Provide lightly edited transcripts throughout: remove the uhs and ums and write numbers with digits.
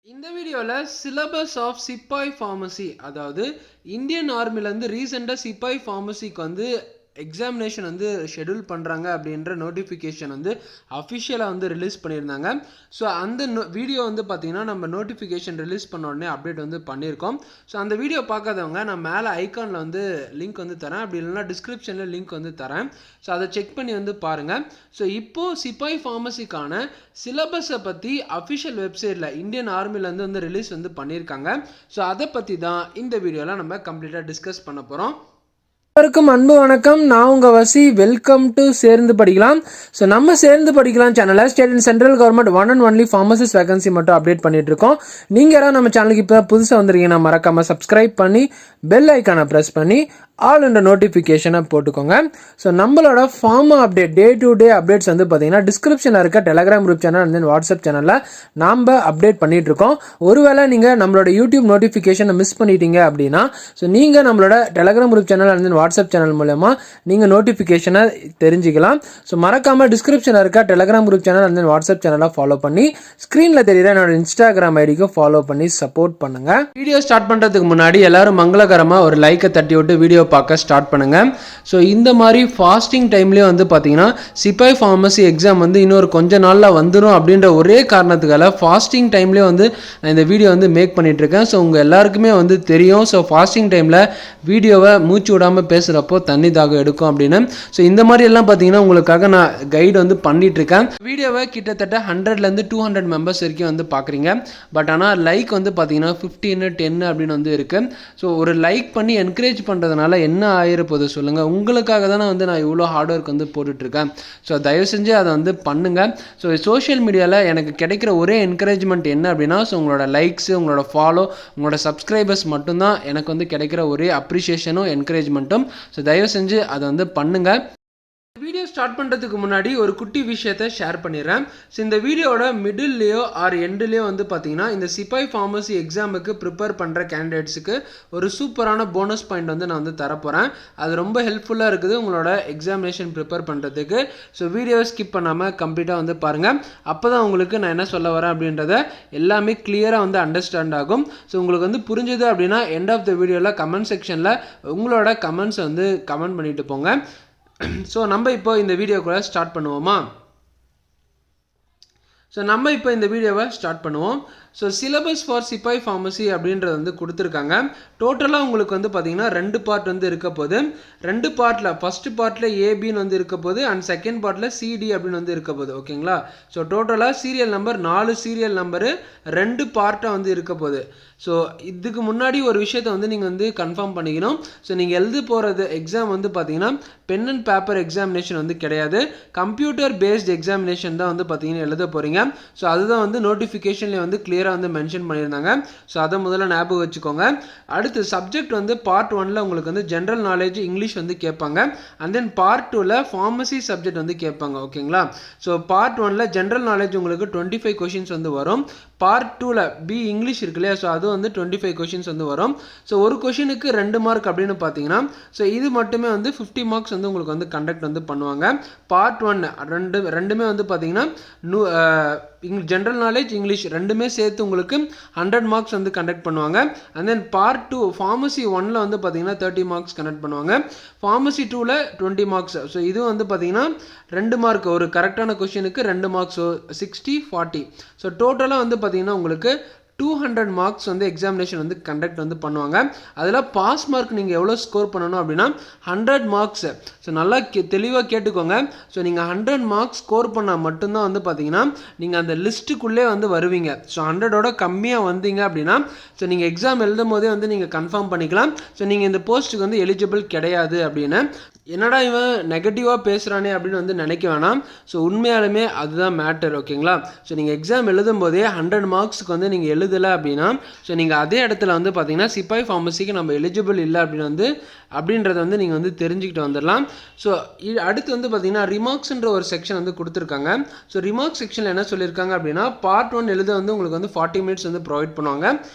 இந்த வீடியோவில் syllabus of சிப்பாய் ஃபார்மசி, அதாவது இந்தியன் ஆர்மிலேருந்து ரீசெண்டாக சிப்பாய் ஃபார்மசிக்கு வந்து எக்ஸாமினேஷன் வந்து ஷெடியூல் பண்ணுறாங்க அப்படின்ற நோட்டிஃபிகேஷன் வந்து அஃபிஷியலாக வந்து ரிலீஸ் பண்ணியிருந்தாங்க. ஸோ அந்த வீடியோ வந்து பார்த்திங்கன்னா நம்ம நோட்டிஃபிகேஷன் ரிலீஸ் பண்ண உடனே அப்டேட் வந்து பண்ணியிருக்கோம். ஸோ அந்த வீடியோ பார்க்காதவங்க நான் மேலே ஐக்கானில் வந்து லிங்க் வந்து தரேன், அப்படி இல்லைனா டிஸ்கிரிப்ஷனில் லிங்க் வந்து தரேன். ஸோ அதை செக் பண்ணி வந்து பாருங்கள். ஸோ இப்போது சிப்பாய் ஃபார்மசிக்கான சிலபஸை பற்றி அஃபிஷியல் வெப்சைட்டில் இந்தியன் ஆர்மிலேருந்து வந்து ரிலீஸ் வந்து பண்ணியிருக்காங்க. ஸோ அதை பற்றி தான் இந்த வீடியோவில் நம்ம கம்ப்ளீட்டாக டிஸ்கஸ் பண்ண போகிறோம். அனைவருக்கும் அன்பு வணக்கம். நான் உங்கள் வசி. வெல்கம் டு சேர்ந்து படிக்கலாம். ஸோ நம்ம சேர்ந்து படிக்கலாம் சேனலை state and central government one and only pharmacist vacancy மட்டும் அப்டேட் பண்ணிட்டு இருக்கோம். நீங்கள் யாராவது நம்ம சேனலுக்கு இப்போ புதுசாக வந்துருக்கீங்கன்னா மறக்காமல் சப்ஸ்கிரைப் பண்ணி பெல் ஐக்கானை ப்ரெஸ் பண்ணி ஆல் என்ற நோட்டிஃபிகேஷனை போட்டுக்கோங்க. ஸோ நம்மளோட pharma update, day to day updates வந்து பார்த்தீங்கன்னா டிஸ்கிரிப்ஷனில் இருக்க Telegram group channel and then WhatsApp சேனலில் நாம் அப்டேட் பண்ணிட்டு இருக்கோம். ஒருவேளை நீங்கள் நம்மளோட யூடியூப் நோட்டிஃபிகேஷனை மிஸ் பண்ணிட்டீங்க அப்படின்னா ஸோ நீங்கள் நம்மளோட Telegram group channel and then WhatsApp channel மூலமா நீங்கள் நோட்டிஃபிகேஷனை தெரிஞ்சுக்கலாம். ஸோ மறக்காமல் டிஸ்கிரிப்ஷனில் இருக்க Telegram group channel and then WhatsApp சேனலை ஃபாலோ பண்ணி ஸ்க்ரீனில் தெரியுற என்னோட இன்ஸ்டாகிராம் ஐடிக்கும் ஃபாலோ பண்ணி சப்போர்ட் பண்ணுங்கள். வீடியோ ஸ்டார்ட் பண்ணுறதுக்கு முன்னாடி எல்லாரும் மங்களகரமாக ஒரு லைக்கை தட்டி விட்டு வீடியோ பார்க்க ஸ்டார்ட் பண்ணுங்கள். ஸோ இந்த மாதிரி ஃபாஸ்டிங் டைம்லேயே வந்து பார்த்தீங்கன்னா சிப்பாய் ஃபார்மசி எக்ஸாம் வந்து இன்னொரு கொஞ்ச நாளில் வந்துடும் அப்படின்ற ஒரே காரணத்துக்காக ஃபாஸ்டிங் டைம்லேயே வந்து நான் இந்த வீடியோ வந்து மேக் பண்ணிகிட்ருக்கேன். ஸோ உங்கள் எல்லாருக்குமே வந்து தெரியும், ஸோ ஃபாஸ்டிங் டைமில் வீடியோவை மூச்சு விடாமல் பேசுகிறப்போ தண்ணி தாகம் எடுக்கும் அப்படின்னு. ஸோ இந்த மாதிரி எல்லாம் பார்த்தீங்கன்னா உங்களுக்காக நான் கைடு வந்து பண்ணிகிட்ருக்கேன். வீடியோவை கிட்டத்தட்ட 100லேருந்து 200 மெம்பர்ஸ் வரைக்கும் வந்து பார்க்குறீங்க. பட் ஆனால் லைக் வந்து பார்த்தீங்கன்னா 15, 10 அப்படின்னு வந்து இருக்குது. ஸோ ஒரு லைக் பண்ணி என்கரேஜ் பண்ணுறதுனால என்ன ஆயிருப்போது சொல்லுங்கள். உங்களுக்காக தானே வந்து நான் இவ்வளோ ஹார்ட் ஒர்க் வந்து போட்டுட்ருக்கேன். ஸோ தயவு செஞ்சு அதை வந்து பண்ணுங்கள். ஸோ சோஷியல் மீடியாவில் எனக்கு கிடைக்கிற ஒரே என்கரேஜ்மெண்ட் என்ன அப்படின்னா, ஸோ உங்களோட லைக்ஸு, உங்களோட ஃபாலோ, உங்களோட சப்ஸ்கிரைபர்ஸ் மட்டும்தான் எனக்கு வந்து கிடைக்கிற ஒரே அப்ரிஷியேஷனும் என்கரேஜ்மெண்ட்டும். ஸோ தயவு செஞ்சு அதை வந்து பண்ணுங்கள். வீடியோ ஸ்டார்ட் பண்ணுறதுக்கு முன்னாடி ஒரு குட்டி விஷயத்தை ஷேர் பண்ணிடுறேன். ஸோ இந்த வீடியோட மிடில்லையோ ஆர் எண்டுலேயோ வந்து பார்த்தீங்கன்னா இந்த சிப்பாய் ஃபார்மசி எக்ஸாமுக்கு ப்ரிப்பேர் பண்ணுற கேண்டிடேட்ஸுக்கு ஒரு சூப்பரான போனஸ் பாயிண்ட் வந்து நான் வந்து தரப்போகிறேன். அது ரொம்ப ஹெல்ப்ஃபுல்லாக இருக்குது உங்களோட எக்ஸாமினேஷன் ப்ரிப்பேர் பண்ணுறதுக்கு. ஸோ வீடியோவை ஸ்கிப் பண்ணாமல் கம்ப்ளீட்டாக வந்து பாருங்கள். அப்போ தான் உங்களுக்கு நான் என்ன சொல்ல வரேன் அப்படின்றத எல்லாமே கிளியராக வந்து அண்டர்ஸ்டாண்ட் ஆகும். ஸோ உங்களுக்கு வந்து புரிஞ்சுது அப்படின்னா எண்ட் ஆஃப் த வீடியோவில் கமெண்ட் செக்ஷனில் உங்களோட கமெண்ட்ஸை வந்து கமெண்ட் பண்ணிட்டு போங்க. ஸோ நம்ம இப்போ இந்த வீடியோக்குள்ளே ஸ்டார்ட் பண்ணுவோமா? ஸோ நம்ம இப்போ இந்த வீடியோவை ஸ்டார்ட் பண்ணுவோம். ஸோ சிலபஸ் ஃபார் சிப்பாய் ஃபார்மசி அப்படின்றது வந்து கொடுத்துருக்காங்க. டோட்டலாக உங்களுக்கு வந்து பார்த்தீங்கன்னா 2 பார்ட் வந்து இருக்க போது. 2 பார்ட்டில் ஃபஸ்ட்டு பார்ட்டில் ஏபின்னு வந்து இருக்க போது அண்ட் செகண்ட் பார்ட்டில் சிடி அப்படின்னு வந்து இருக்க போது. ஓகேங்களா? ஸோ டோட்டலாக சீரியல் நம்பர் 4 சீரியல் நம்பரு 2 பார்ட்டாக வந்து இருக்க போது. ஸோ இதுக்கு முன்னாடி ஒரு விஷயத்தை வந்து நீங்கள் வந்து கன்ஃபார்ம் பண்ணிக்கணும். ஸோ நீங்கள் எழுத போகிறது எக்ஸாம் வந்து பார்த்தீங்கன்னா பென் அண்ட் பேப்பர் எக்ஸாமினேஷன் வந்து கிடையாது, கம்ப்யூட்டர் பேஸ்ட் எக்ஸாமினேஷன் தான் வந்து பார்த்தீங்கன்னா எழுத போகிறீங்க. ஸோ அதுதான் வந்து நோட்டிஃபிகேஷன்லேயே வந்து கிளியராக வந்து மென்ஷன் பண்ணியிருந்தாங்க. ஸோ அதை முதல்ல ஞாபகம் வச்சுக்கோங்க. அடுத்து சப்ஜெக்ட் வந்து பார்ட் 1ல் உங்களுக்கு வந்து ஜென்ரல் நாலேஜ் இங்கிலீஷ் வந்து கேட்பாங்க. அண்ட் தென் பார்ட் 2ல் ஃபார்மசி சப்ஜெக்ட் வந்து கேட்பாங்க. ஓகேங்களா? ஸோ பார்ட் 1ல் ஜென்ரல் நாலேஜ் உங்களுக்கு 25 கொஷின்ஸ் வந்து வரும். பார்ட் 2ல் பி இங்கிலீஷ் இருக்கு இல்லையா, ஸோ அது வந்து 25 கொஷின்ஸ் வந்து வரும். ஸோ ஒரு கொஷினுக்கு 2 மார்க் அப்படின்னு பார்த்தீங்கன்னா ஸோ இது மட்டுமே வந்து 50 மார்க்ஸ் வந்து உங்களுக்கு வந்து கண்டக்ட் வந்து பண்ணுவாங்க. பார்ட் 1 ரெண்டுமே வந்து பார்த்தீங்கன்னா ஜென்ரல் நாலேஜ் இங்கிலீஷ் ரெண்டுமே சேர்த்து உங்களுக்கு 100 மார்க்ஸ் வந்து கண்டக்ட் பண்ணுவாங்க. அண்ட் தென் பார்ட் 2 ஃபார்மசி 1ல் வந்து பார்த்தீங்கன்னா 30 மார்க்ஸ் கண்டக்ட் பண்ணுவாங்க. ஃபார்மசி 2ல் 20 மார்க்ஸ். ஸோ இது வந்து பார்த்தீங்கன்னா 2 மார்க், ஒரு கரெக்டான கொஷினுக்கு 2 மார்க்ஸ், ஸோ 60-40. ஸோ டோட்டலாக வந்து பார்த்தீங்கன்னா உங்களுக்கு 200 மார்க்ஸ் வந்து எக்ஸாமினேஷன் வந்து கண்டக்ட் வந்து பண்ணுவாங்க. அதில் பாஸ் மார்க் நீங்கள் எவ்வளோ ஸ்கோர் பண்ணணும் அப்படின்னா 100 மார்க்ஸ். ஸோ நல்லா தெளிவாக கேட்டுக்கோங்க. ஸோ நீங்கள் 100 மார்க்ஸ் ஸ்கோர் பண்ணால் மட்டும்தான் வந்து பார்த்தீங்கன்னா நீங்கள் அந்த லிஸ்ட்டுக்குள்ளே வந்து வருவீங்க. ஸோ 100ஓட கம்மியாக வந்தீங்க அப்படின்னா ஸோ நீங்கள் எக்ஸாம் எழுதும் போதே வந்து நீங்கள் கன்ஃபார்ம் பண்ணிக்கலாம். ஸோ நீங்கள் இந்த போஸ்ட்டுக்கு வந்து எலிஜிபிள் கிடையாது அப்படின்னு. என்னடா இவன் நெகட்டிவாக பேசுகிறானே அப்படின்னு வந்து நினைக்க வேணாம். ஸோ உண்மையாலுமே அதுதான் மேட்டர். ஓகேங்களா? ஸோ நீங்கள் எக்ஸாம் எழுதும் போதே 100 மார்க்ஸுக்கு வந்து நீங்கள் எழுதலை அப்படின்னா ஸோ நீங்கள் அதே இடத்துல வந்து பார்த்தீங்கன்னா சிப்பாய் ஃபார்மசிக்கு நம்ம எலிஜிபிள் இல்லை அப்படின்னு வந்து அப்படின்றத வந்து நீங்கள் வந்து தெரிஞ்சுக்கிட்டு வந்துடலாம். ஸோ அடுத்து வந்து பார்த்தீங்கன்னா ரிமார்க்ஸ்ன்ற ஒரு செக்ஷன் வந்து கொடுத்துருக்காங்க. ஸோ ரிமார்க்ஸ் செக்ஷனில் என்ன சொல்லியிருக்காங்க அப்படின்னா பார்ட் 1 எழுத வந்து உங்களுக்கு வந்து 40 மினிட்ஸ் வந்து ப்ரொவைட் பண்ணுவாங்க.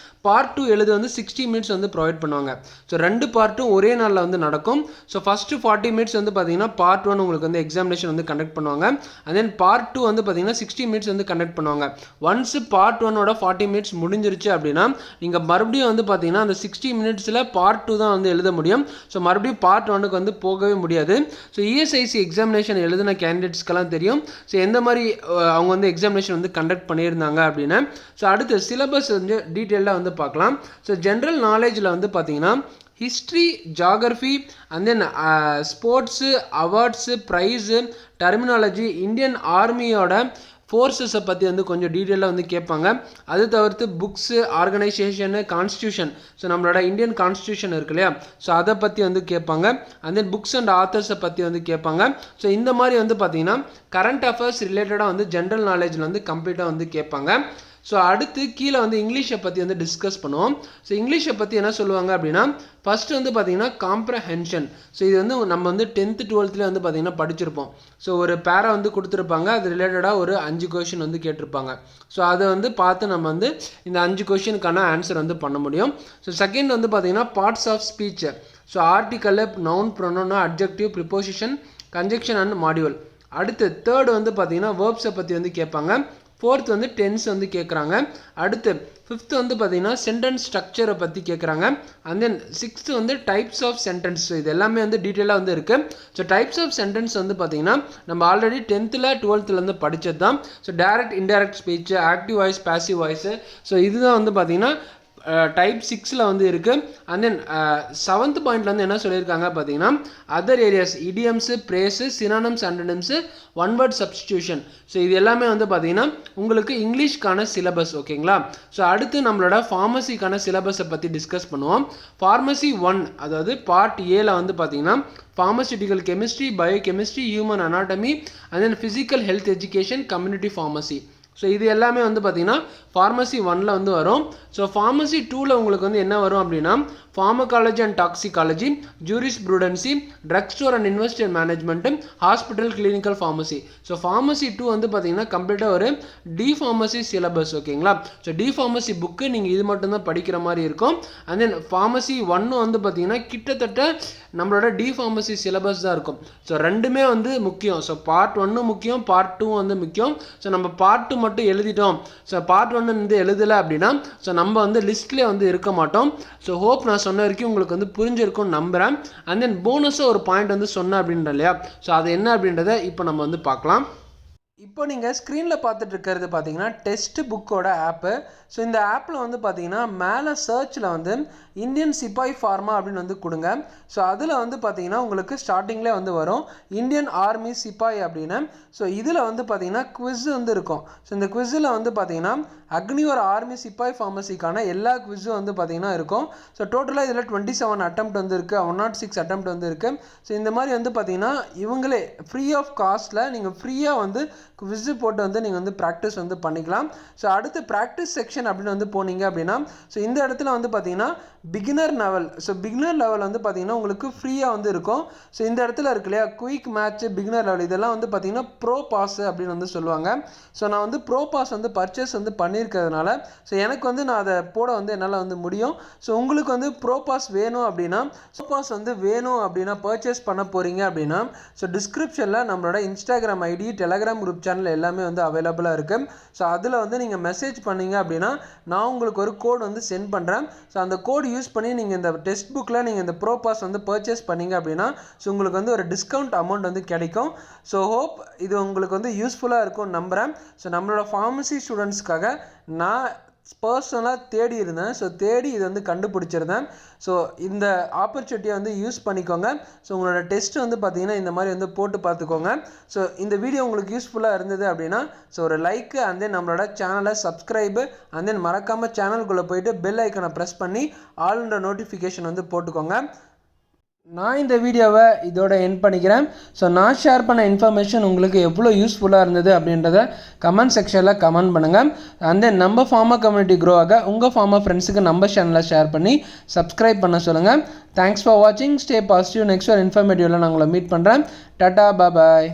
பார்ட் 2 எழுத வந்து 60 மினிட்ஸ் வந்து ப்ரொவைட் பண்ணுவாங்க. ஸோ 2 பார்ட்டும் ஒரே நாளில் வந்து நடக்கும். ஸோ ஃபஸ்ட்டு 40 மினிட்ஸ் வந்து பார்த்தீங்கன்னா பார்ட் 1 உங்களுக்கு வந்து எக்ஸாமினேஷன் வந்து கண்டக்ட் பண்ணுவாங்க. அண்ட் தென் பார்ட் 2 வந்து பார்த்தீங்கன்னா 60 மினிட்ஸ் வந்து கண்டக்ட் பண்ணுவாங்க. ஒன்ஸ் பார்ட் 1ஓட 40 மினிட்ஸ் முடிஞ்சிருச்சு அப்படின்னா நீங்கள் மறுபடியும் வந்து பார்த்தீங்கன்னா அந்த 60 மினிட்ஸில் பார்ட் 2 தான் வந்து எழுத முடியும். ஸோ மறுபடியும் பார்ட் 1க்கு வந்து போகவே முடியாது. ஸோ இஎஸ்ஐசி எக்ஸாமினேஷன் எழுதின கேண்டிடேட்ஸ்க்கெல்லாம் தெரியும் ஸோ எந்த மாதிரி அவங்க வந்து எக்ஸாமினேஷன் வந்து கண்டக்ட் பண்ணியிருந்தாங்க அப்படின்னு. ஸோ அடுத்து சிலபஸ் வந்து டீட்டெயிலாக வந்து பார்க்கலாம். ஸோ ஜென்ரல் நாலேஜில் வந்து பார்த்தீங்கன்னா history, geography and then sports, awards, prize, terminology, Indian ஆர்மியோட ஃபோர்ஸஸை பற்றி வந்து கொஞ்சம் டீட்டெயிலாக வந்து கேட்பாங்க. அது தவிர்த்து புக்ஸு, ஆர்கனைசேஷனு, கான்ஸ்டியூஷன், ஸோ நம்மளோட இந்தியன் கான்ஸ்டியூஷன் இருக்கு இல்லையா, ஸோ அதை பற்றி வந்து கேட்பாங்க. அண்ட் தென் புக்ஸ் அண்ட் ஆத்தர்ஸை பற்றி வந்து கேட்பாங்க. ஸோ இந்த மாதிரி வந்து பார்த்திங்கன்னா கரண்ட் அஃபேர்ஸ் ரிலேட்டடாக வந்து ஜென்ரல் நாலேஜில் வந்து கம்ப்ளீட்டாக வந்து கேட்பாங்க. ஸோ அடுத்து கீழே வந்து இங்கிலீஷை பற்றி வந்து டிஸ்கஸ் பண்ணுவோம். ஸோ இங்கிலீஷை பற்றி என்ன சொல்லுவாங்க அப்படின்னா ஃபஸ்ட்டு வந்து பார்த்திங்கன்னா காம்ப்ரஹென்ஷன். ஸோ இது வந்து நம்ம வந்து 10th 12th வந்து பார்த்திங்கன்னா படிச்சிருப்போம். ஸோ ஒரு பேரா வந்து கொடுத்துருப்பாங்க, அது ரிலேட்டடாக ஒரு 5 கொஷின் வந்து கேட்டிருப்பாங்க. ஸோ அதை வந்து பார்த்து நம்ம வந்து இந்த 5 கொஷினுக்கான ஆன்சர் வந்து பண்ண முடியும். ஸோ செகண்ட் வந்து பார்த்திங்கன்னா parts of speech. So article, noun, pronoun, adjective, preposition, conjunction and module. அடுத்து தேர்டு வந்து பார்த்திங்கன்னா வேர்ப்ஸை பற்றி வந்து கேட்பாங்க. ஃபோர்த் வந்து டென்ஸ் வந்து கேட்குறாங்க. அடுத்து ஃபிஃப்த் வந்து பார்த்திங்கன்னா சென்டென்ஸ் ஸ்ட்ரக்சரை பற்றி கேட்குறாங்க. அண்ட் தென் சிக்ஸ்த்து வந்து டைப்ஸ் ஆஃப் சென்டென்ஸ். ஸோ இது எல்லாமே வந்து டீட்டெயிலாக வந்து இருக்குது. ஸோ டைப்ஸ் ஆஃப் சென்டென்ஸ் வந்து பார்த்திங்கன்னா நம்ம ஆல்ரெடி 10th 12th வந்து படித்தது தான். So direct, indirect speech, active voice, passive voice, so இதுதான் வந்து பார்த்திங்கன்னா டைப் 6ல் வந்து இருக்குது. அண்ட் தென் 7th பாயிண்ட்ல வந்து என்ன சொல்லியிருக்காங்க பார்த்தீங்கன்னா other areas, idioms, phrase, synonyms, antonyms, one word substitution. So இது எல்லாமே வந்து பார்த்தீங்கன்னா உங்களுக்கு இங்கிலீஷ்க்கான சிலபஸ். ஓகேங்களா. ஸோ அடுத்து நம்மளோட ஃபார்மசிக்கான சிலபஸை பற்றி டிஸ்கஸ் பண்ணுவோம். ஃபார்மசி 1 அதாவது பார்ட் ஏல வந்து பார்த்தீங்கன்னா pharmaceutical chemistry, biochemistry, human anatomy and then physical health education, community pharmacy. So இது எல்லாமே வந்து பார்த்திங்கன்னா ஃபார்மசி 1ல் வந்து வரும். ஸோ ஃபார்மசி 2ல் உங்களுக்கு வந்து என்ன வரும் அப்படின்னா pharmacology and toxicology, jurisprudence, drug store and investor management, hospital, clinical pharmacy. So pharmacy 2 வந்து பார்த்திங்கன்னா கம்ப்ளீட்டாக ஒரு டி ஃபார்மசி சிலபஸ். ஓகேங்களா. ஸோ டி ஃபார்மசி புக்கு நீங்கள் இது மட்டும்தான் படிக்கிற மாதிரி இருக்கும். அண்ட் தென் ஃபார்மசி 1 வந்து பார்த்திங்கன்னா கிட்டத்தட்ட நம்மளோட டி ஃபார்மசி சிலபஸ் தான் இருக்கும். ஸோ ரெண்டுமே வந்து முக்கியம். ஸோ பார்ட் 1 முக்கியம், பார்ட் 2 வந்து முக்கியம். ஸோ நம்ம பார்ட் 2 மட்டும் எழுதிட்டோம், ஸோ பார்ட் 1 வந்து எழுதலை அப்படின்னா ஸோ நம்ம வந்து லிஸ்ட்லேயே வந்து இருக்க மாட்டோம். ஸோ ஹோப் நான் சொன்ன வரைக்கும் உங்களுக்கு வந்து புரிஞ்சிருக்கும்னு நம்புகிறேன். அண்ட் தென் போனஸாக ஒரு பாயிண்ட் வந்து சொன்னேன் அப்படின்ற இல்லையா, ஸோ அது என்ன அப்படின்றத இப்போ நம்ம வந்து பார்க்கலாம். இப்போ நீங்கள் ஸ்க்ரீனில் பார்த்துட்டு இருக்கிறது பார்த்தீங்கன்னா டெஸ்ட் புக்கோட ஆப்பு. ஸோ இந்த ஆப்பில் வந்து பார்த்தீங்கன்னா மேலே சர்ச்சில் வந்து இந்தியன் சிப்பாய் ஃபார்மா அப்படின்னு வந்து கொடுங்க. ஸோ அதில் வந்து பார்த்தீங்கன்னா உங்களுக்கு ஸ்டார்டிங்லேயே வந்து வரும் இந்தியன் ஆர்மி சிப்பாய் அப்படின்னு. ஸோ இதில் வந்து பார்த்தீங்கன்னா குவிஸ் வந்து இருக்கும். ஸோ இந்த குவிஸில் வந்து பார்த்தீங்கன்னா அக்னிவர் ஆர்மி சிப்பாய் ஃபார்மசிக்கான எல்லா குவிஸும் வந்து பார்த்தீங்கன்னா இருக்கும். ஸோ டோட்டலாக இதில் 27 அட்டெம்ப்ட் வந்து இருக்குது, 106 அட்டெம்ப்ட் வந்து இருக்குது. ஸோ இந்த மாதிரி வந்து பார்த்தீங்கன்னா இவங்களே ஃப்ரீ ஆஃப் காஸ்ட்டில் நீங்கள் ஃப்ரீயாக வந்து குவிஸு போட்டு வந்து நீங்கள் வந்து ப்ராக்டிஸ் வந்து பண்ணிக்கலாம். ஸோ அடுத்து ப்ராக்டிஸ் செக்ஷன் அப்படின்னு வந்து போனீங்க அப்படின்னா ஸோ இந்த இடத்துல வந்து பார்த்தீங்கன்னா beginner level. So beginner level வந்து பார்த்தீங்கன்னா உங்களுக்கு ஃப்ரீயாக வந்து இருக்கும். ஸோ இந்த இடத்துல இருக்கு இல்லையா குயிக் மேட்ச், பிகினர் லெவல், இதெல்லாம் வந்து பார்த்தீங்கன்னா ப்ரோ பாஸ் அப்படின்னு வந்து சொல்லுவாங்க. ஸோ நான் வந்து ப்ரோ பாஸ் வந்து பர்ச்சேஸ் வந்து பண்ணியிருக்கிறதுனால ஸோ எனக்கு வந்து நான் அதை போட வந்து என்னால் வந்து முடியும். ஸோ உங்களுக்கு வந்து ப்ரோ பாஸ் வேணும் அப்படின்னா, ப்ரோ பாஸ் வந்து வேணும் அப்படின்னா பர்ச்சேஸ் பண்ண போகிறீங்க அப்படின்னா ஸோ டிஸ்கிரிப்ஷனில் நம்மளோட Instagram ID, Telegram group channel எல்லாமே வந்து அவைலபிளாக இருக்குது. ஸோ அதில் வந்து நீங்கள் மெசேஜ் பண்ணீங்க அப்படின்னா நான் உங்களுக்கு ஒரு கோட் வந்து சென்ட் பண்ணுறேன். ஸோ அந்த கோட் யூஸ் பண்ணி நீங்கள் இந்த டெக்ஸ்ட் புக்கில் நீங்கள் இந்த ப்ரோ பாஸ் வந்து பர்ச்சேஸ் பண்ணிங்க அப்படின்னா ஸோ உங்களுக்கு வந்து ஒரு டிஸ்கவுண்ட் அமௌண்ட் வந்து கிடைக்கும். ஸோ ஹோப் இது உங்களுக்கு வந்து யூஸ்ஃபுல்லாக இருக்கும்னு நம்புகிறேன். ஸோ நம்மளோட ஃபார்மசி ஸ்டூடெண்ட்ஸ்க்காக நான் பர்சனலாக தேடி இருந்தேன். ஸோ தேடி இது வந்து கண்டுபிடிச்சிருந்தேன். ஸோ இந்த ஆப்பர்ச்சுனிட்டியை வந்து யூஸ் பண்ணிக்கோங்க. ஸோ உங்களோட டெஸ்ட்டு வந்து பார்த்தீங்கன்னா இந்த மாதிரி வந்து போட்டு பார்த்துக்கோங்க. ஸோ இந்த வீடியோ உங்களுக்கு யூஸ்ஃபுல்லாக இருந்தது அப்படின்னா ஸோ ஒரு லைக்கு அண்ட் தென் நம்மளோட சேனலை சப்ஸ்கிரைபு அண்ட் தென் மறக்காமல் சேனலுக்குள்ளே போயிட்டு பெல் ஐக்கனை ப்ரெஸ் பண்ணி ஆல்ன்ற நோட்டிஃபிகேஷன் வந்து போட்டுக்கோங்க. நான் இந்த வீடியோவை இதோட எண்ட் பண்ணிக்கிறேன். ஸோ நான் ஷேர் பண்ண இன்ஃபர்மேஷன் உங்களுக்கு எவ்வளோ யூஸ்ஃபுல்லாக இருந்தது அப்படின்றத கமெண்ட் செக்ஷனில் கமெண்ட் பண்ணுங்கள். அண்ட் தென் நம்ம ஃபார்மா கம்யூனிட்டி க்ரோ ஆக உங்கள் ஃபார்மா ஃப்ரெண்ட்ஸுக்கு நம்ம சேனலில் ஷேர் பண்ணி சப்ஸ்கிரைப் பண்ண சொல்லுங்கள். தேங்க்ஸ் ஃபார் வாட்சிங். Stay positive. நெக்ஸ்ட் ஒரு இன்ஃபர்மேட்டிவில் நான் உங்களை மீட் பண்ணுறேன். டாடா, பாய்.